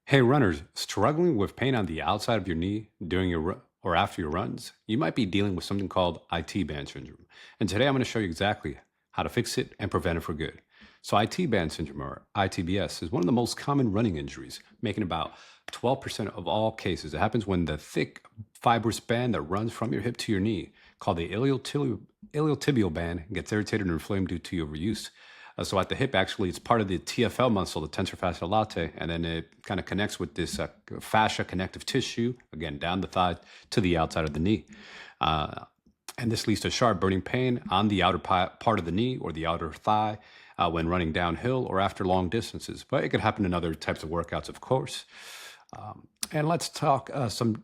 Hey runners, struggling with pain on the outside of your knee during or after your runs? You might be dealing with something called IT band syndrome. And today I'm going to show you exactly how to fix it and prevent it for good. So IT band syndrome or ITBS is one of the most common running injuries, making about 12% of all cases. It happens when the thick fibrous band that runs from your hip to your knee, called the iliotibial band, gets irritated and inflamed due to overuse. So at the hip, actually, it's part of the TFL muscle, the tensor fasciae latae, and then it kind of connects with this fascia connective tissue, again, down the thigh to the outside of the knee. Uh, and this leads to sharp burning pain on the outer part of the knee or the outer thigh when running downhill or after long distances. But it could happen in other types of workouts, of course. And let's talk some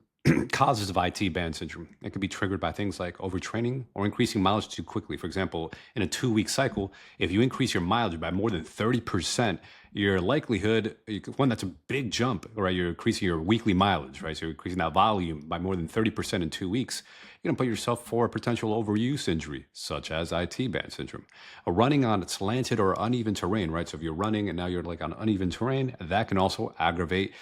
causes of IT band syndrome. It could be triggered by things like overtraining or increasing mileage too quickly. For example, in a 2-week cycle, if you increase your mileage by more than 30%, your likelihood, one, that's a big jump, right? You're increasing your weekly mileage, right? So you're increasing that volume by more than 30% in 2 weeks. You're going to put yourself for a potential overuse injury, such as IT band syndrome. Running on slanted or uneven terrain, right? So if you're running and now you're like on uneven terrain, that can also aggravate,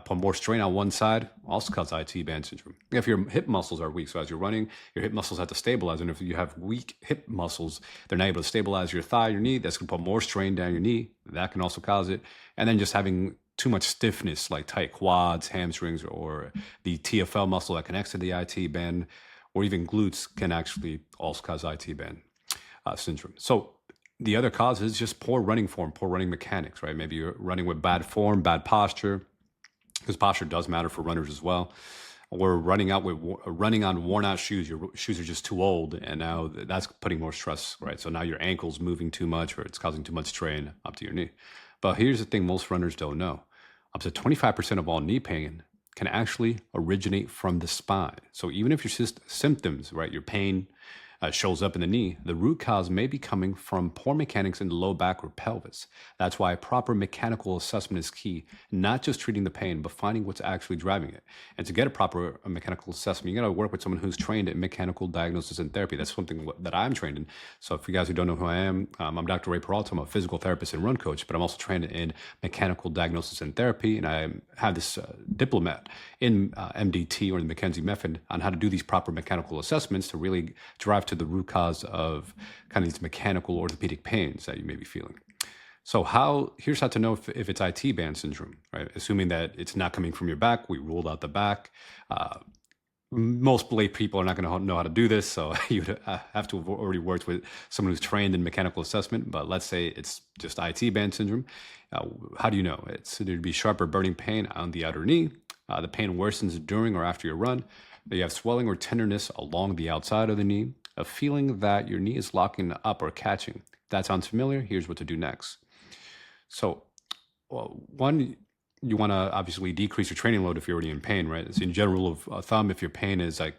put more strain on one side, also cause IT band syndrome. If your hip muscles are weak, so as you're running, your hip muscles have to stabilize. And if you have weak hip muscles, they're not able to stabilize your thigh, your knee. That's going to put more strain down your knee. That can also cause it. And then just having too much stiffness, like tight quads, hamstrings, or the TFL muscle that connects to the IT band, or even glutes, can actually also cause IT band syndrome. So the other cause is just poor running form, poor running mechanics, right? Maybe you're running with bad form, bad posture, because posture does matter for runners as well. Or running on worn out shoes. Your shoes are just too old, and now that's putting more stress, right? So now your ankle's moving too much, or it's causing too much strain up to your knee. But here's the thing: most runners don't know. Up to 25% of all knee pain can actually originate from the spine. So even if your symptoms, right, your pain shows up in the knee, the root cause may be coming from poor mechanics in the low back or pelvis. That's why proper mechanical assessment is key, not just treating the pain, but finding what's actually driving it. And to get a proper mechanical assessment, you got to work with someone who's trained in mechanical diagnosis and therapy. That's something that I'm trained in. So for you guys who don't know who I am, I'm Dr. Ray Peralta. I'm a physical therapist and run coach, but I'm also trained in mechanical diagnosis and therapy. And I have this diplomat in MDT, or the McKenzie method, on how to do these proper mechanical assessments to really drive to the root cause of kind of these mechanical orthopedic pains that you may be feeling. So here's how to know if it's IT band syndrome, right? Assuming that it's not coming from your back, we ruled out the back. Most lay people are not going to know how to do this, so you'd have to have already worked with someone who's trained in mechanical assessment. But let's say it's just IT band syndrome. How do you know? There'd be sharp or burning pain on the outer knee. The pain worsens during or after your run. You have swelling or tenderness along the outside of the knee. A feeling that your knee is locking up or catching. If that sounds familiar, here's what to do next. So, one, you want to obviously decrease your training load if you're already in pain, right? It's in general rule of thumb, if your pain is like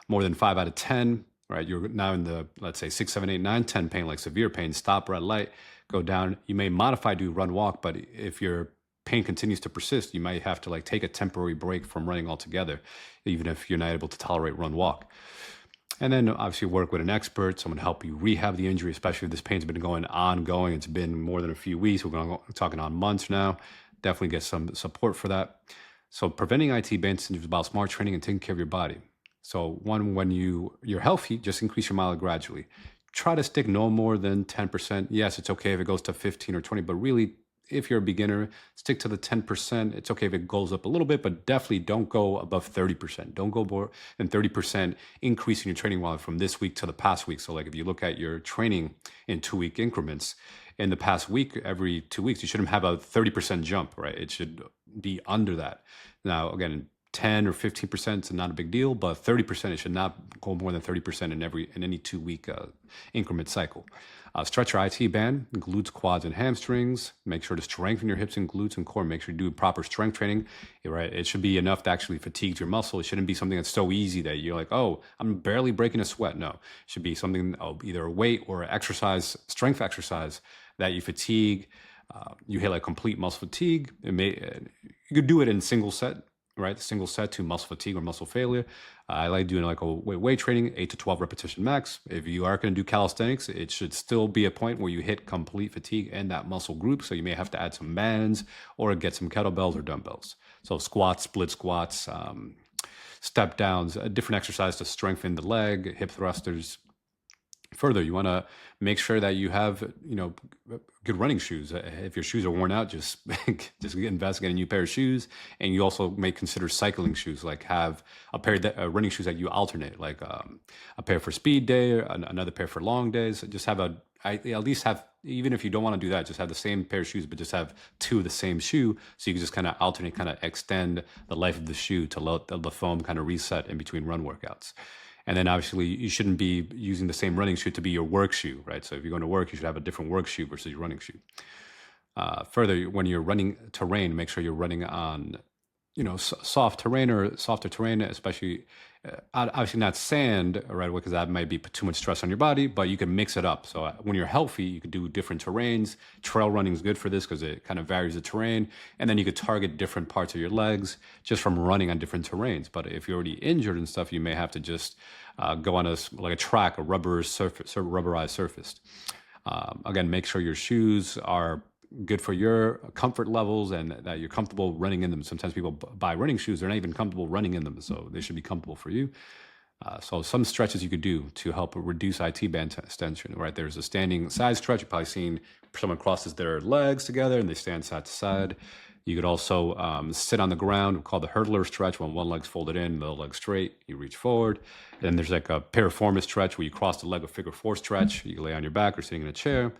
more than 5 out of 10, right? You're now in the, let's say, 6, 7, 8, 9, 10 pain, like severe pain, stop, red light, go down. You may modify to run, walk, but if your pain continues to persist, you might have to like take a temporary break from running altogether, even if you're not able to tolerate run, walk. And then obviously work with an expert, someone to help you rehab the injury, especially if this pain's been ongoing. It's been more than a few weeks. We're talking on months now. Definitely get some support for that. So preventing IT band syndrome is about smart training and taking care of your body. So one, when you're healthy, just increase your mileage gradually. Try to stick no more than 10%. Yes, it's okay if it goes to 15 or 20, but really, if you're a beginner, stick to the 10%. It's okay if it goes up a little bit, but definitely don't go above 30%. Don't go more than 30% increase in your training while from this week to the past week. So like if you look at your training in 2-week increments, in the past week, every 2 weeks, you shouldn't have a 30% jump, right? It should be under that. Now, again, 10 or 15% is not a big deal, but 30%, it should not go more than 30% in any 2-week increment cycle. Stretch your IT band, glutes, quads, and hamstrings. Make sure to strengthen your hips and glutes and core. Make sure you do proper strength training. Right? It should be enough to actually fatigue your muscle. It shouldn't be something that's so easy that you're like, oh, I'm barely breaking a sweat. No, it should be something, either a weight or exercise, strength exercise that you fatigue. You hit like complete muscle fatigue. You could do it in single set, right? Single set to muscle fatigue or muscle failure. I like doing like a weight training, 8 to 12 repetition max. If you are going to do calisthenics, it should still be a point where you hit complete fatigue in that muscle group. So you may have to add some bands or get some kettlebells or dumbbells. So squats, split squats, step downs, a different exercise to strengthen the leg, hip thrusters. Further, you want to make sure that you have, good running shoes. If your shoes are worn out, just just invest in a new pair of shoes. And you also may consider cycling shoes, like have a pair that running shoes that you alternate, like a pair for speed day, another pair for long days. Just have at least have, even if you don't want to do that, just have the same pair of shoes, but just have two of the same shoe, so you can just kind of alternate, kind of extend the life of the shoe to let the foam kind of reset in between run workouts. And then obviously you shouldn't be using the same running shoe to be your work shoe, right? So if you're going to work, you should have a different work shoe versus your running shoe. Further, when you're running terrain, make sure you're running on, soft terrain or softer terrain, especially obviously not sand right away, because that might be too much stress on your body, but you can mix it up. So when you're healthy, you could do different terrains. Trail running is good for this because it kind of varies the terrain. And then you could target different parts of your legs just from running on different terrains. But if you're already injured and stuff, you may have to just go on a track, a rubberized surface. Again, make sure your shoes are good for your comfort levels and that you're comfortable running in them. Sometimes people buy running shoes, they're not even comfortable running in them, so they should be comfortable for you. So some stretches you could do to help reduce IT band extension, right? There's a standing side stretch. You've probably seen someone crosses their legs together and they stand side to side. You could also sit on the ground, called the hurdler stretch, when one leg's folded in, the other leg straight, you reach forward. Then there's like a piriformis stretch where you cross the leg, a figure four stretch. You can lay on your back or sitting in a chair.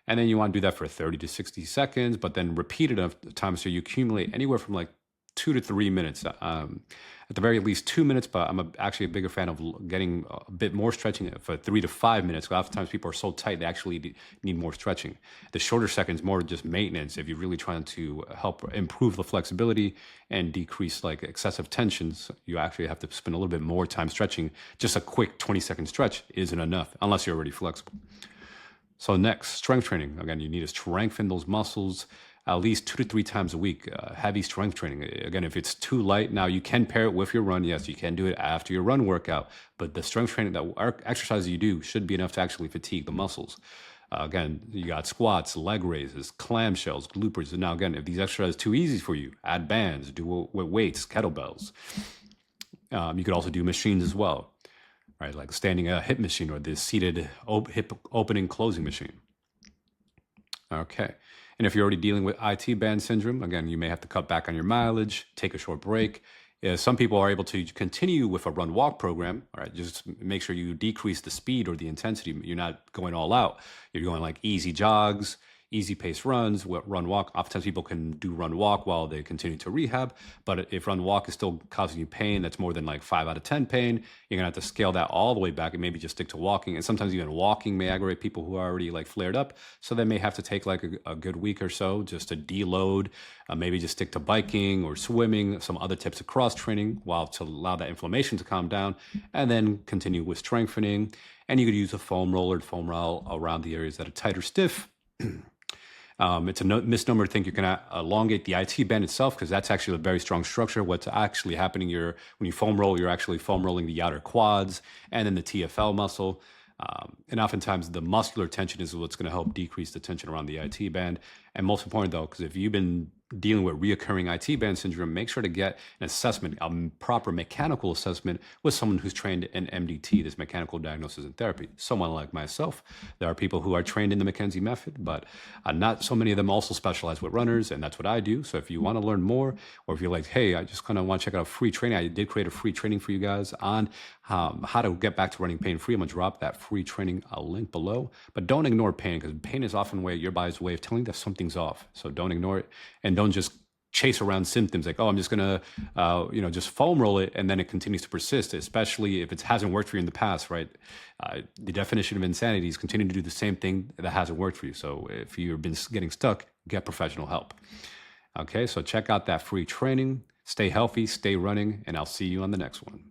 And then you want to do that for 30 to 60 seconds, but then repeat it enough times so you accumulate anywhere from like 2 to 3 minutes. At the very least 2 minutes, but I'm actually a bigger fan of getting a bit more stretching for 3 to 5 minutes. Oftentimes people are so tight, they actually need more stretching. The shorter seconds, more just maintenance. If you're really trying to help improve the flexibility and decrease like excessive tensions, you actually have to spend a little bit more time stretching. Just a quick 20-second stretch isn't enough unless you're already flexible. So next, strength training. Again, you need to strengthen those muscles at least 2 to 3 times a week. Heavy strength training. Again, if it's too light, now you can pair it with your run. Yes, you can do it after your run workout, but the strength training, that exercises you do should be enough to actually fatigue the muscles. Again, you got squats, leg raises, clamshells, loopers. And now again, if these exercises are too easy for you, add bands, do weights, kettlebells. You could also do machines as well. Right, like standing hip machine or the seated hip opening closing machine. Okay, and if you're already dealing with IT band syndrome, again, you may have to cut back on your mileage, take a short break. Some people are able to continue with a run walk program. All right, just make sure you decrease the speed or the intensity. You're not going all out. You're going like easy jogs, easy pace runs, run walk. Oftentimes people can do run walk while they continue to rehab, but if run walk is still causing you pain, that's more than like 5 out of 10 pain, you're gonna have to scale that all the way back and maybe just stick to walking. And sometimes even walking may aggravate people who are already like flared up. So they may have to take like a good week or so just to deload, maybe just stick to biking or swimming, some other types of cross training while to allow that inflammation to calm down, and then continue with strengthening. And you could use a foam roller around the areas that are tight or stiff. It's a misnomer to think you can elongate the IT band itself, because that's actually a very strong structure. What's actually happening, when you foam roll, you're actually foam rolling the outer quads and then the TFL muscle. And oftentimes the muscular tension is what's going to help decrease the tension around the IT band. And most important though, because if you've been dealing with reoccurring IT band syndrome, make sure to get an assessment, a proper mechanical assessment with someone who's trained in MDT, this mechanical diagnosis and therapy. Someone like myself. There are people who are trained in the McKenzie method, but not so many of them also specialize with runners, and that's what I do. So if you want to learn more, or if you're like, hey, I just kind of want to check out a free training, I did create a free training for you guys on how to get back to running pain-free. I'm going to drop that free training link below. But don't ignore pain, because pain is often your body's way of telling you that something's off. So don't ignore it, and don't just chase around symptoms like, oh, I'm just going to, just foam roll it, and then it continues to persist, especially if it hasn't worked for you in the past, right? The definition of insanity is continuing to do the same thing that hasn't worked for you. So if you've been getting stuck, get professional help. Okay, so check out that free training. Stay healthy, stay running, and I'll see you on the next one.